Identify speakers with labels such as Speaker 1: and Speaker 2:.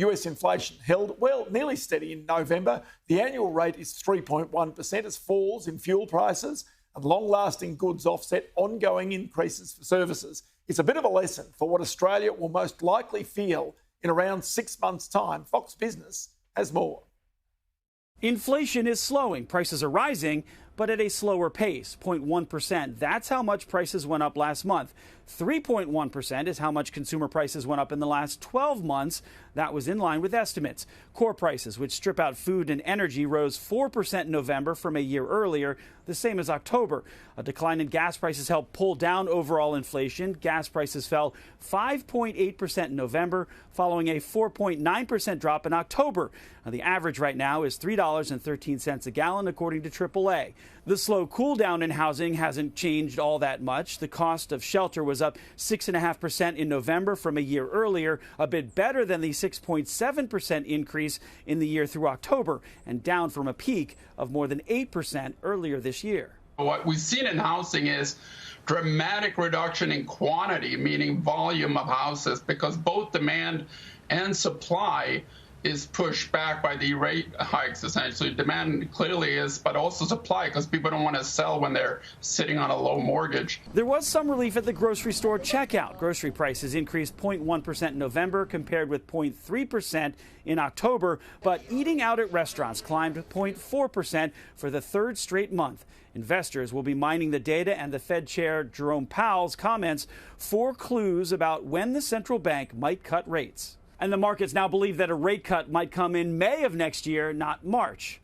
Speaker 1: US inflation held, well, nearly steady in November. The annual rate is 3.1% as falls in fuel prices and long-lasting goods offset ongoing increases for services. It's a bit of a lesson for what Australia will most likely feel in around 6 months' time. Fox Business has more.
Speaker 2: Inflation is slowing. Prices are rising, but at a slower pace, 0.1%. That's how much prices went up last month. 3.1% is how much consumer prices went up in the last 12 months. That was in line with estimates. Core prices, which strip out food and energy, rose 4% in November from a year earlier, the same as October. A decline in gas prices helped pull down overall inflation. Gas prices fell 5.8% in November, following a 4.9% drop in October. Now, the average right now is $3.13 a gallon, according to AAA. The slow cool down in housing hasn't changed all that much. The cost of shelter was up 6.5% in November from a year earlier, a bit better than the 6.7% increase in the year through October, and down from a peak of more than 8% earlier this year.
Speaker 3: What we've seen in housing is dramatic reduction in quantity, meaning volume of houses, because both demand and supply is pushed back by the rate hikes, essentially. Demand clearly is, but also supply, because people don't want to sell when they're sitting on a low mortgage.
Speaker 2: There was some relief at the grocery store checkout. Grocery prices increased 0.1% in November compared with 0.3% in October, but eating out at restaurants climbed 0.4% for the third straight month. Investors will be mining the data and the Fed Chair Jerome Powell's comments for clues about when the central bank might cut rates. And the markets now believe that a rate cut might come in May of next year, not March.